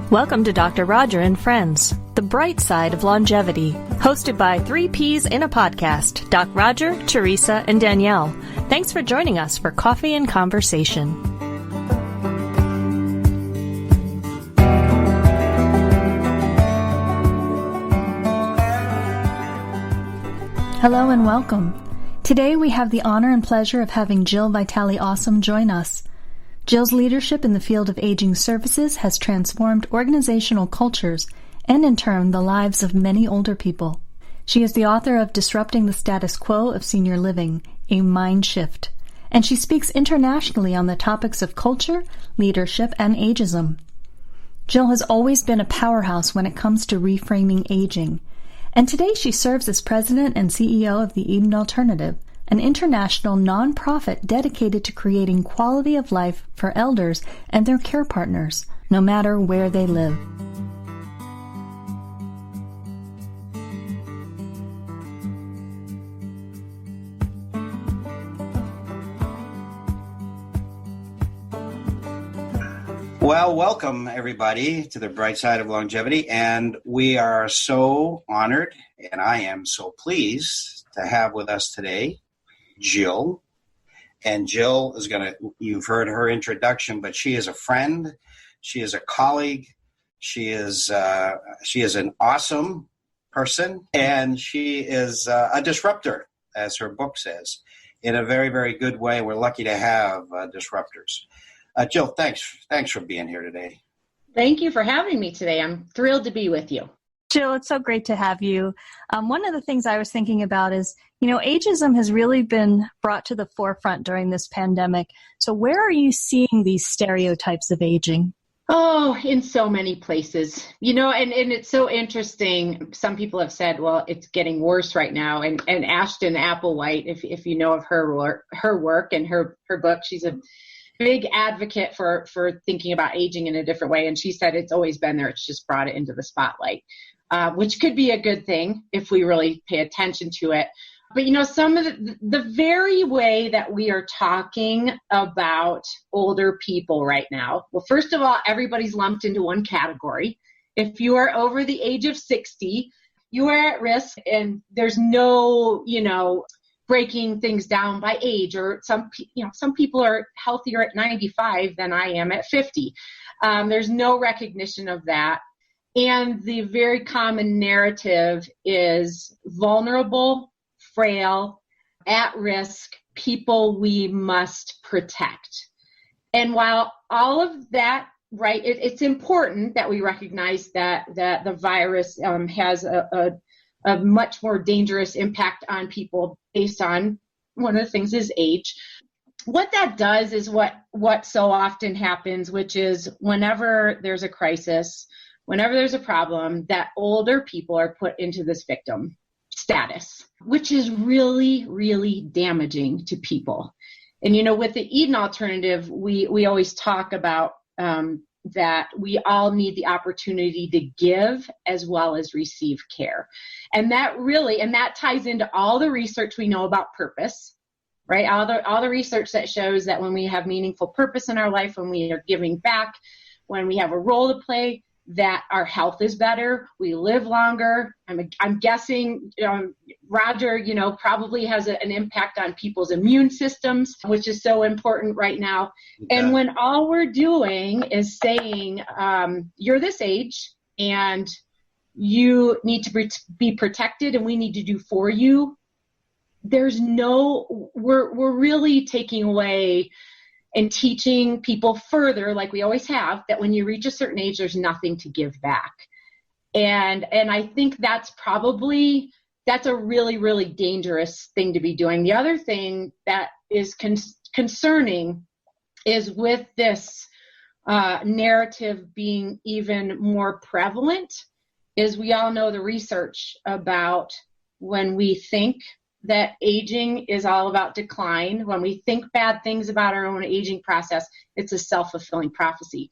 Welcome to Dr. Roger and Friends, the bright side of longevity, hosted by three Ps in a podcast, Doc Roger, Teresa, and Danielle. Thanks for joining us for coffee and conversation. Hello and welcome. Today we have the honor and pleasure of having Jill Vitale-Aussem join us. Jill's leadership in the field of aging services has transformed organizational cultures and, in turn, the lives of many older people. She is the author of Disrupting the Status Quo of Senior Living, a Mindshift, and she speaks internationally on the topics of culture, leadership, and ageism. Jill has always been a powerhouse when it comes to reframing aging, and today she serves as president and CEO of the Eden Alternative, an international nonprofit dedicated to creating quality of life for elders and their care partners, no matter where they live. Well, welcome everybody to the bright side of longevity, and we are so honored, and I am so pleased to have with us today Jill. And Jill is you've heard her introduction, but she is a friend, she is a colleague, she is an awesome person, and she is a disruptor, as her book says, in a very, very good way. We're lucky to have disruptors. Jill, thanks for being here today. Thank you for having me today. I'm thrilled to be with you. Jill, it's so great to have you. One of the things I was thinking about is, ageism has really been brought to the forefront during this pandemic. So where are you seeing these stereotypes of aging? Oh, in so many places, and it's so interesting. Some people have said, well, it's getting worse right now. And Ashton Applewhite, if you know of her work and her book, she's a big advocate for thinking about aging in a different way. And she said it's always been there. It's just brought it into the spotlight, which could be a good thing if we really pay attention to it. But, some of the very way that we are talking about older people right now, well, first of all, everybody's lumped into one category. If you are over the age of 60, you are at risk, and there's no, breaking things down by age, or some people are healthier at 95 than I am at 50. There's no recognition of that. And the very common narrative is vulnerable, frail, at risk, people we must protect. And while all of that, right, it's important that we recognize that the virus has a much more dangerous impact on people based on one of the things is age. What that does is what so often happens, which is whenever there's a crisis, whenever there's a problem, that older people are put into this victim status, which is really, really damaging to people. And, with the Eden Alternative, we always talk about that we all need the opportunity to give as well as receive care. And that ties into all the research we know about purpose, right? All the research that shows that when we have meaningful purpose in our life, when we are giving back, when we have a role to play, that our health is better, we live longer. I'm guessing, Roger, probably has an impact on people's immune systems, which is so important right now. Yeah. And when all we're doing is saying, you're this age and you need to be protected and we need to do for you, we're really taking away and teaching people further, like we always have, that when you reach a certain age, there's nothing to give back. And I think that's a really, really dangerous thing to be doing. The other thing that is concerning is with this narrative being even more prevalent, is we all know the research about when we think that aging is all about decline. When we think bad things about our own aging process, it's a self-fulfilling prophecy.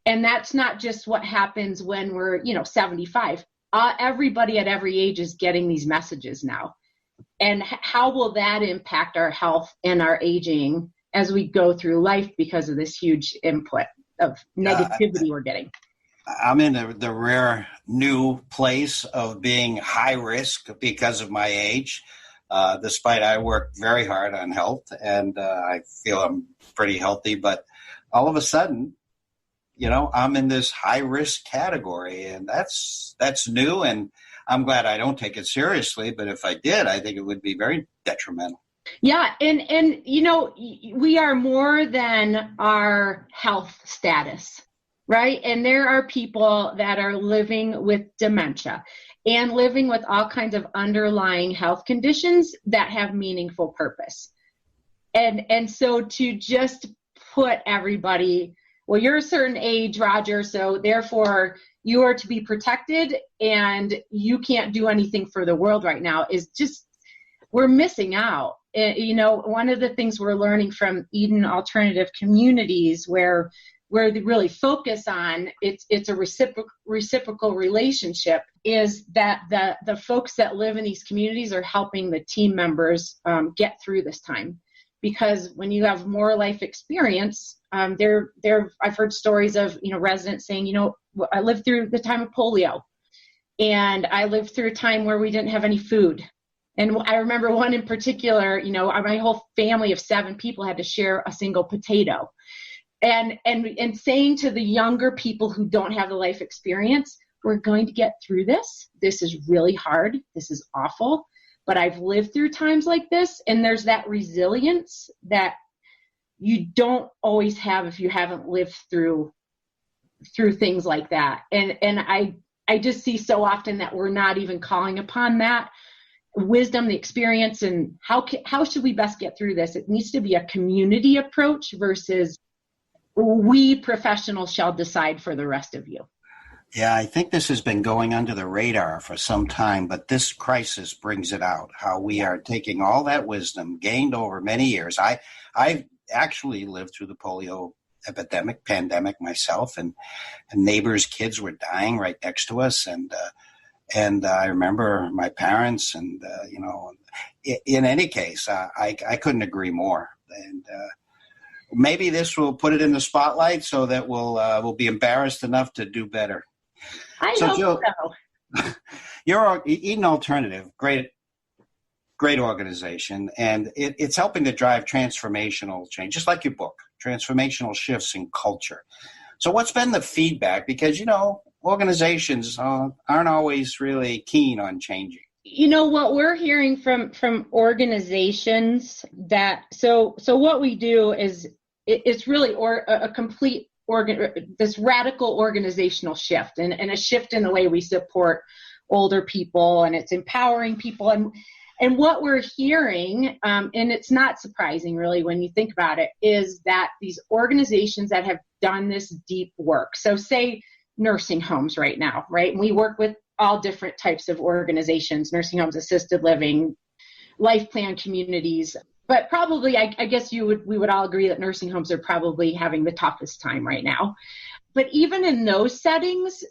And that's not just what happens when we're, 75. Everybody at every age is getting these messages now. And how will that impact our health and our aging as we go through life because of this huge input of negativity we're getting? I'm in the rare new place of being high risk because of my age. Despite I work very hard on health and I feel I'm pretty healthy, but all of a sudden, I'm in this high risk category, and that's new, and I'm glad I don't take it seriously. But if I did, I think it would be very detrimental. Yeah. And we are more than our health status, right? And there are people that are living with dementia and living with all kinds of underlying health conditions that have meaningful purpose. And so to just put everybody, well, you're a certain age, Roger, so therefore you are to be protected and you can't do anything for the world right now, is just, we're missing out. One of the things we're learning from Eden Alternative Communities, where they really focus on, it's a reciprocal relationship, is that the folks that live in these communities are helping the team members get through this time. Because when you have more life experience, I've heard stories of, residents saying, I lived through the time of polio, and I lived through a time where we didn't have any food. And I remember one in particular, my whole family of 7 people had to share a single potato. And saying to the younger people who don't have the life experience, we're going to get through this. This is really hard. This is awful. But I've lived through times like this, and there's that resilience that you don't always have if you haven't lived through things like that. And I just see so often that we're not even calling upon that wisdom, the experience, and how should we best get through this? It needs to be a community approach versus we professionals shall decide for the rest of you. Yeah, I think this has been going under the radar for some time, but this crisis brings it out, how we are taking all that wisdom gained over many years. I actually lived through the polio pandemic myself, and neighbors' kids were dying right next to us. And I remember my parents, and, in any case, I couldn't agree more. And maybe this will put it in the spotlight so that we'll be embarrassed enough to do better. I hope Jill, so. Your Eden Alternative, great organization, and it's helping to drive transformational change, just like your book, Transformational Shifts in Culture. So what's been the feedback? Because, organizations aren't always really keen on changing. What we're hearing from organizations that, so what we do is it's really a complete this radical organizational shift and a shift in the way we support older people, and it's empowering people. And what we're hearing, and it's not surprising really when you think about it, is that these organizations that have done this deep work, so say nursing homes right now, right? And we work with all different types of organizations, nursing homes, assisted living, life plan communities. But probably, I guess we would all agree that nursing homes are probably having the toughest time right now. But even in those settings,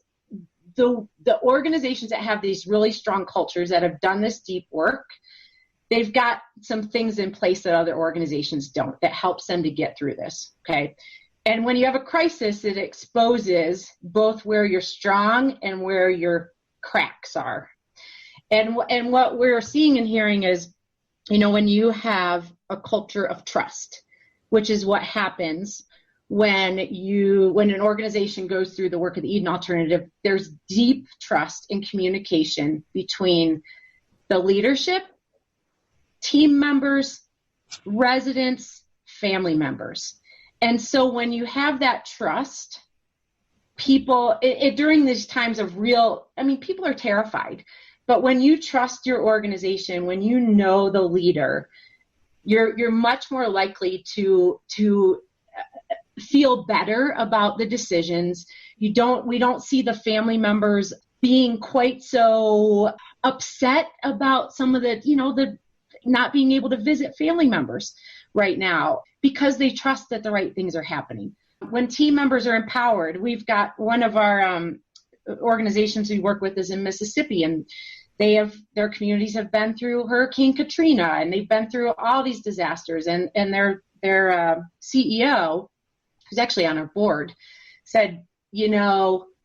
the organizations that have these really strong cultures that have done this deep work, they've got some things in place that other organizations don't, that helps them to get through this, okay? And when you have a crisis, it exposes both where you're strong and where your cracks are. And what we're seeing and hearing is, when you have a culture of trust, which is what happens when an organization goes through the work of the Eden Alternative, there's deep trust and communication between the leadership, team members, residents, family members. And so when you have that trust, people, during these times of people are terrified. But when you trust your organization, when you know the leader, you're much more likely to feel better about the decisions. We don't see the family members being quite so upset about some of the not being able to visit family members right now, because they trust that the right things are happening. When team members are empowered, we've got one of our organizations we work with is in Mississippi, and their communities have been through Hurricane Katrina, and they've been through all these disasters, and their CEO, who's actually on our board, said,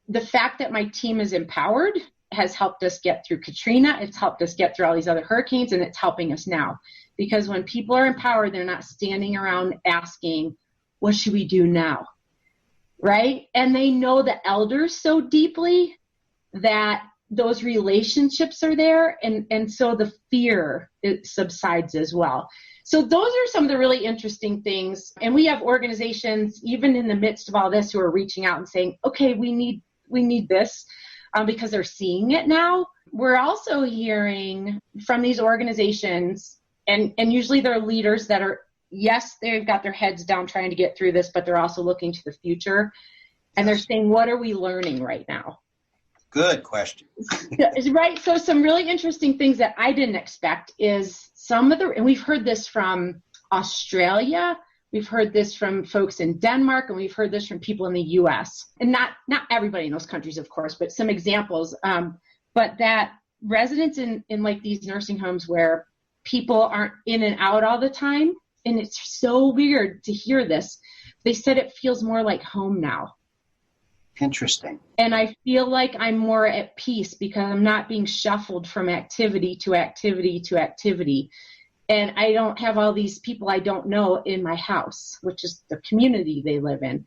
the fact that my team is empowered has helped us get through Katrina. It's helped us get through all these other hurricanes, and it's helping us now. Because when people are empowered, they're not standing around asking, what should we do now? Right? And they know the elders so deeply that those relationships are there. And so the fear, it subsides as well. So those are some of the really interesting things. And we have organizations, even in the midst of all this, who are reaching out and saying, okay, we need this because they're seeing it now. We're also hearing from these organizations, and usually they're leaders that are, yes, they've got their heads down trying to get through this, but they're also looking to the future. And they're saying, what are we learning right now? Good question. Right. So some really interesting things that I didn't expect is and we've heard this from Australia, we've heard this from folks in Denmark, and we've heard this from people in the US. And not everybody in those countries, of course, but some examples. But that residents in like these nursing homes where people aren't in and out all the time, and it's so weird to hear this, they said it feels more like home now. Interesting. And I feel like I'm more at peace because I'm not being shuffled from activity to activity to activity. And I don't have all these people I don't know in my house, which is the community they live in.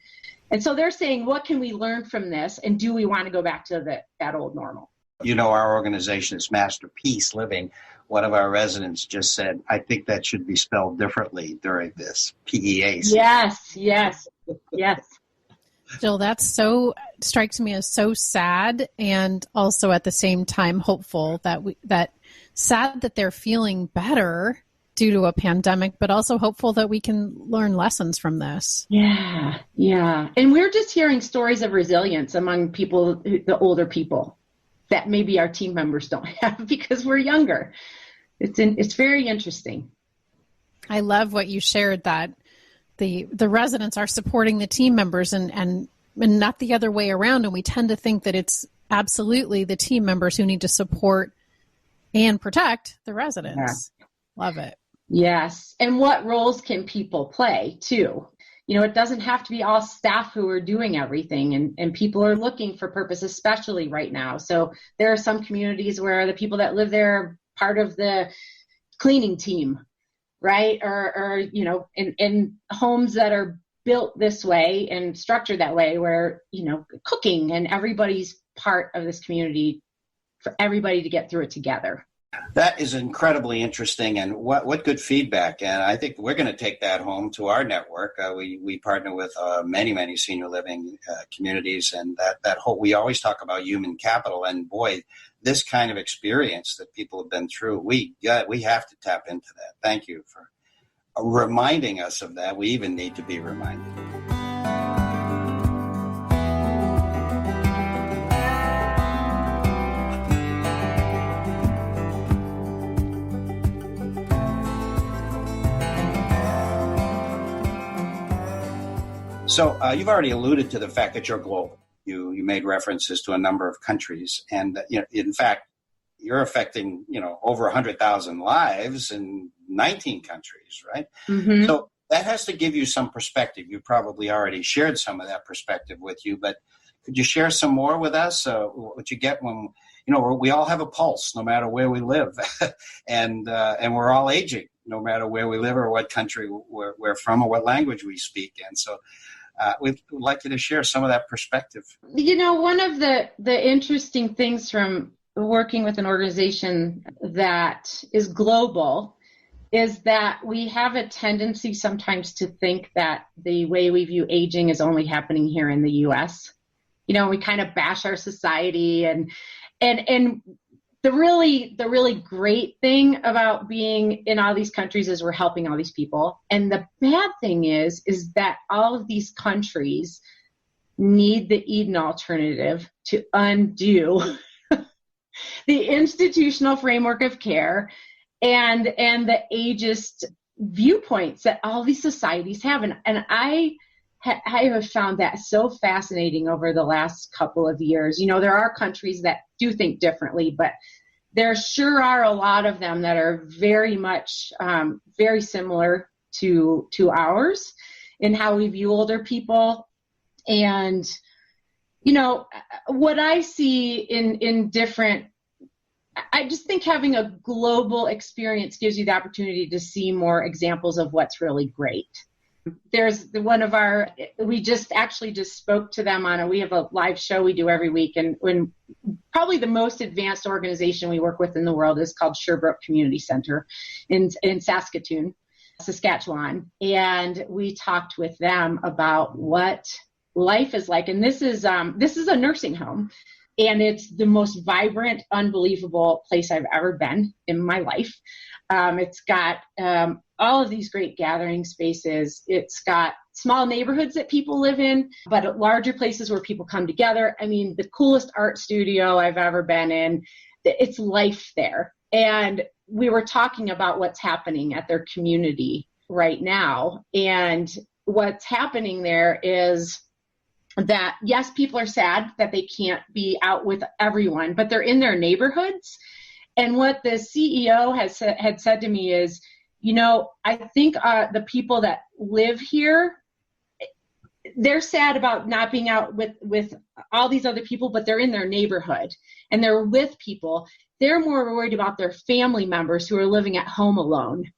And so they're saying, what can we learn from this? And do we want to go back to that old normal? You know, our organization is Master Peace Living. One of our residents just said, I think that should be spelled differently during this PEA. Yes. Jill, that strikes me as so sad, and also at the same time hopeful that sad that they're feeling better due to a pandemic, but also hopeful that we can learn lessons from this. Yeah. And we're just hearing stories of resilience among people, the older people, that maybe our team members don't have because we're younger. It's very interesting. I love what you shared, that the residents are supporting the team members and not the other way around. And we tend to think that it's absolutely the team members who need to support and protect the residents. Yeah. Love it. Yes. And what roles can people play too? You know, it doesn't have to be all staff who are doing everything, and people are looking for purpose, especially right now. So there are some communities where the people that live there are part of the cleaning team, right? Or you know, in homes that are built this way and structured that way, where, you know, cooking, and everybody's part of this community for everybody to get through it together. That is incredibly interesting, and what good feedback. And I think we're going to take that home to our network. We partner with many senior living communities, and that whole, we always talk about human capital, and boy, this kind of experience that people have been through, we have to tap into that. Thank you for reminding us of that. We even need to be reminded. So you've already alluded to the fact that you're global. You made references to a number of countries, and you know, in fact, you're affecting, you know, over 100,000 lives in 19 countries, right? Mm-hmm. So that has to give you some perspective. You probably already shared some of that perspective with you, but could you share some more with us? What you get when, you know, we all have a pulse, no matter where we live, and we're all aging, no matter where we live or what country we're from or what language we speak. And so we'd like you to share some of that perspective. You know, one of the interesting things from working with an organization that is global is that we have a tendency sometimes to think that the way we view aging is only happening here in the U.S. You know, we kind of bash our society, and the really great thing about being in all these countries is we're helping all these people. And the bad thing is that all of these countries need the Eden alternative to undo the institutional framework of care and the ageist viewpoints that all these societies have. And I have found that so fascinating over the last couple of years. You know, there are countries that do think differently, but there sure are a lot of them that are very much very similar to ours in how we view older people. And what I see in different, I just think having a global experience gives you the opportunity to see more examples of what's really great. There's we just spoke to them we have a live show we do every week. And when probably the most advanced organization we work with in the world is called Sherbrooke Community Center in Saskatoon, Saskatchewan. And we talked with them about what life is like. And this is a nursing home. And it's the most vibrant, unbelievable place I've ever been in my life. It's got all of these great gathering spaces. It's got small neighborhoods that people live in, but at larger places where people come together. I mean, the coolest art studio I've ever been in. It's life there. And we were talking about what's happening at their community right now. And what's happening there is that, yes, people are sad that they can't be out with everyone, but they're in their neighborhoods. And what the CEO had said to me is, I think the people that live here, they're sad about not being out with all these other people, but they're in their neighborhood and they're with people. They're more worried about their family members who are living at home alone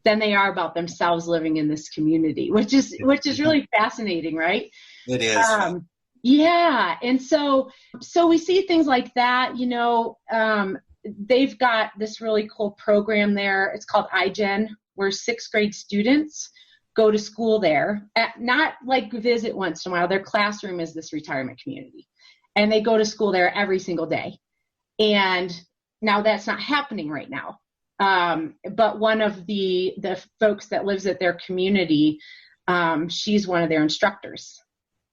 than they are about themselves living in this community, which is really fascinating, right? It is. Yeah. And so we see things like that, they've got this really cool program there. It's called iGen, where 6th grade students go to school there, not like visit once in a while. Their classroom is this retirement community, and they go to school there every single day. And now that's not happening right now. But one of the folks that lives at their community, she's one of their instructors,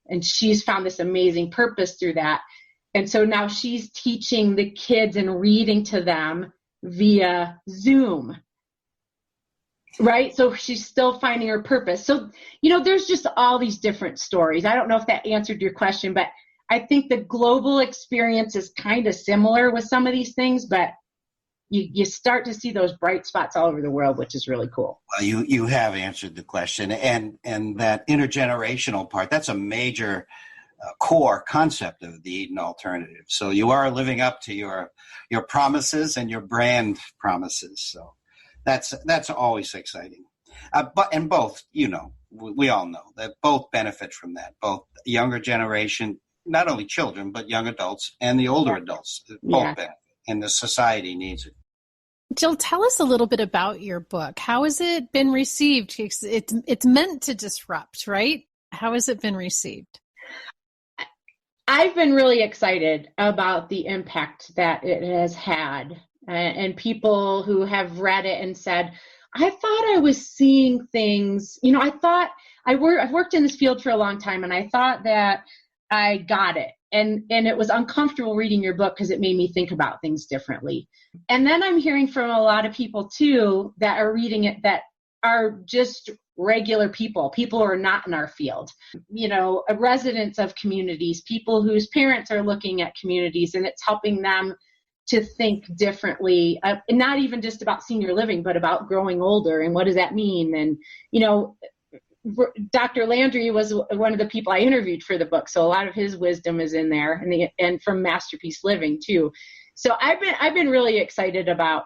and she's found this amazing purpose through that. And so now she's teaching the kids and reading to them via Zoom, right? So she's still finding her purpose. So, there's just all these different stories. I don't know if that answered your question, but I think the global experience is kind of similar with some of these things, but you start to see those bright spots all over the world, which is really cool. Well, you have answered the question, and that intergenerational part, that's a major core concept of the Eden Alternative. So you are living up to your promises and your brand promises. So that's always exciting. But both, we all know that both benefit from that. Both younger generation, not only children, but young adults and the older adults, both benefit, and the society needs it. Jill, tell us a little bit about your book. How has it been received? It's meant to disrupt, right? How has it been received? I've been really excited about the impact that it has had, and people who have read it and said, I thought I was seeing things, I thought I've worked in this field for a long time, and I thought that I got it. And it was uncomfortable reading your book because it made me think about things differently. And then I'm hearing from a lot of people too that are reading it that are just regular people who are not in our field, residents of communities, people whose parents are looking at communities, and it's helping them to think differently, and not even just about senior living, but about growing older and what does that mean. And, Dr. Landry was one of the people I interviewed for the book, so a lot of his wisdom is in there, and from Masterpiece Living too. So I've been really excited about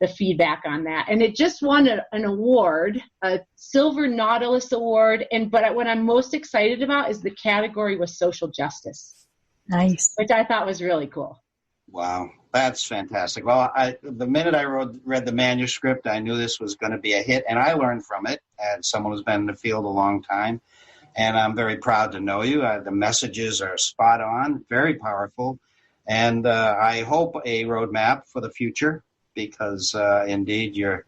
the feedback on that, and it just won an award, a Silver Nautilus Award. But what I'm most excited about is the category was social justice. Nice, which I thought was really cool. Wow, that's fantastic. Well, the minute I read the manuscript, I knew this was going to be a hit, and I learned from it as someone who's been in the field a long time, and I'm very proud to know you. The messages are spot on, very powerful, and I hope a roadmap for the future, because indeed your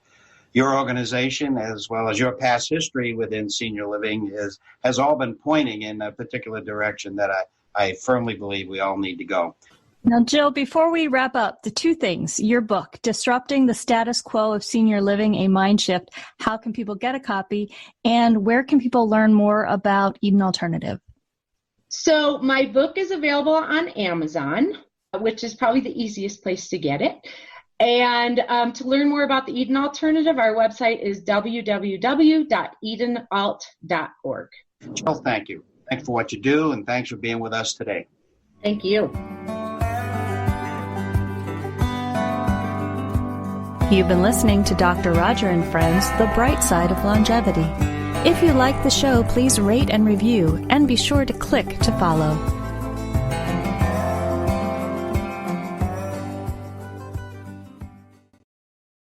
organization, as well as your past history within senior living, has all been pointing in a particular direction that I firmly believe we all need to go. Now, Jill, before we wrap up, the two things, your book, Disrupting the Status Quo of Senior Living, a Mindshift, how can people get a copy, and where can people learn more about Eden Alternative? So my book is available on Amazon, which is probably the easiest place to get it. And to learn more about the Eden Alternative, our website is www.edenalt.org. Jill, thank you. Thanks for what you do, and thanks for being with us today. Thank you. You've been listening to Dr. Roger and Friends, The Bright Side of Longevity. If you like the show, please rate and review, and be sure to click to follow.